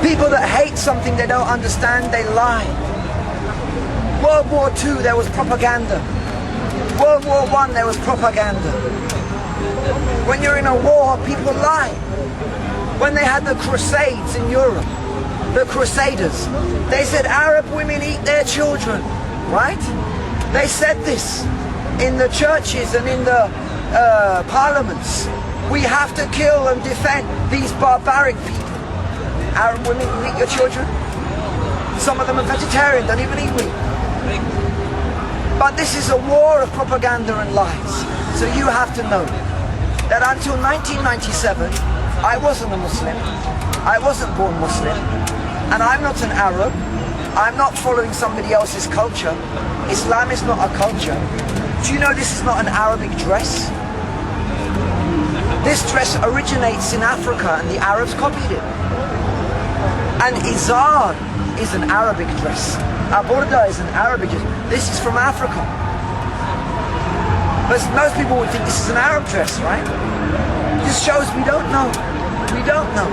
People that hate something they don't understand, they lie. World War II, there was propaganda. World War I, there was propaganda. When you're in a war, people lie. When they had the Crusades in Europe, the Crusaders, they said Arab women eat their children, right? They said this in the churches and in the parliaments. We have to kill and defend these barbaric people. Arab women, you eat your children? Some of them are vegetarian, don't even eat meat. But this is a war of propaganda and lies. So you have to know that until 1997, I wasn't a Muslim. I wasn't born Muslim. And I'm not an Arab. I'm not following somebody else's culture. Islam is not a culture. Do you know this is not an Arabic dress? This dress originates in Africa and the Arabs copied it. And izar is an Arabic dress. Aburda is an Arabic dress. This is from Africa. But most people would think this is an Arab dress, right? This shows we don't know. We don't know.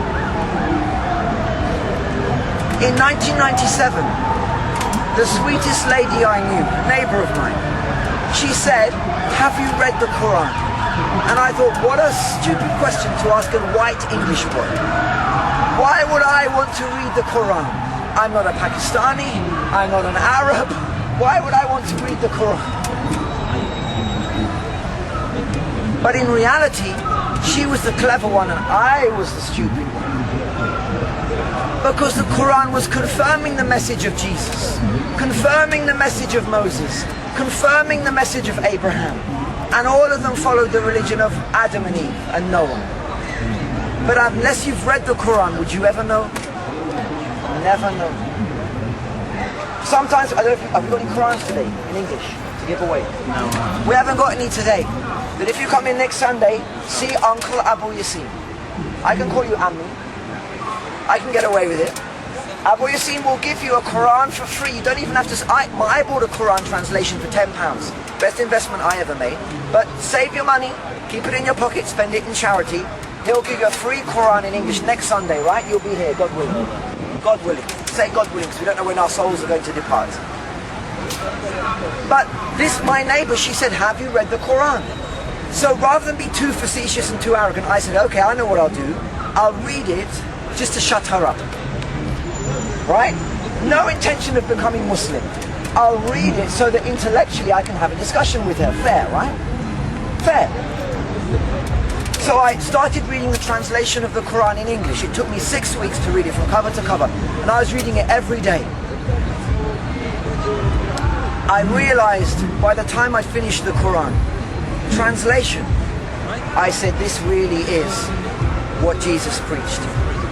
In 1997, the sweetest lady I knew, a neighbor of mine, she said, have you read the Quran? And I thought, what a stupid question to ask a white English boy. Why would I want to read the Quran? I'm not a Pakistani, I'm not an Arab. Why would I want to read the Quran? But in reality, she was the clever one and I was the stupid one. Because the Quran was confirming the message of Jesus, confirming the message of Moses, confirming the message of Abraham. And all of them followed the religion of Adam and Eve and Noah. But unless you've read the Quran, would you ever know? Never know. Sometimes, I don't know if have you got any Qurans today in English to give away? No. We haven't got any today. But if you come in next Sunday, see Uncle Abu Yasin. I can call you Ammi. I can get away with it. Abu Yasin will give you a Quran for free. You don't even have to... I bought a Quran translation for £10. Best investment I ever made. But save your money, keep it in your pocket, spend it in charity. He'll give you a free Quran in English next Sunday, right? You'll be here, God willing. God willing. Say God willing, because we don't know when our souls are going to depart. But this, my neighbor, she said, have you read the Quran? So rather than be too facetious and too arrogant, I said, okay, I know what I'll do. I'll read it just to shut her up. Right? No intention of becoming Muslim. I'll read it so that intellectually I can have a discussion with her. Fair, right? Fair. So I started reading the translation of the Quran in English. It took me 6 weeks to read it from cover to cover. And I was reading it every day. I realized by the time I finished the Quran translation, I said, this really is what Jesus preached.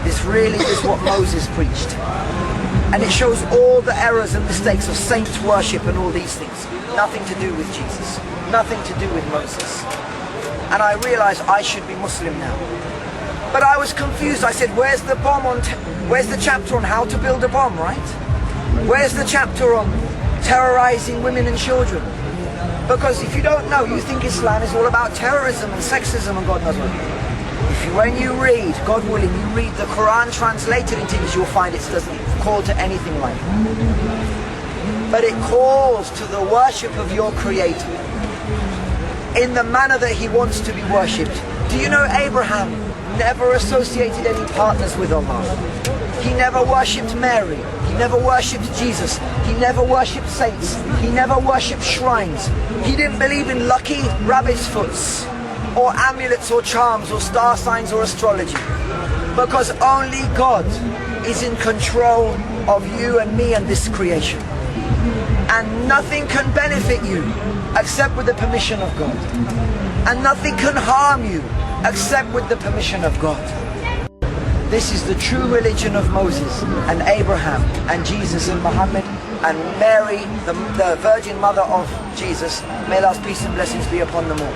This really is what Moses preached. And it shows all the errors and mistakes of saints worship and all these things. Nothing to do with Jesus. Nothing to do with Moses. And I realized I should be Muslim now. But I was confused. I said, where's the bomb on, where's the chapter on how to build a bomb, right? Where's the chapter on terrorizing women and children? Because if you don't know, you think Islam is all about terrorism and sexism and God knows what. When you read, God willing, you read the Quran translated into English, you'll find it doesn't call to anything like that. But it calls to the worship of your Creator in the manner that He wants to be worshipped. Do you know Abraham never associated any partners with Allah? He never worshipped Mary. He never worshipped Jesus. He never worshipped saints. He never worshipped shrines. He didn't believe in lucky rabbit's foots, or amulets or charms or star signs or astrology. Because only God is in control of you and me and this creation. And nothing can benefit you except with the permission of God. And nothing can harm you except with the permission of God. This is the true religion of Moses and Abraham and Jesus and Muhammad and Mary, the Virgin Mother of Jesus. May Allah's peace and blessings be upon them all.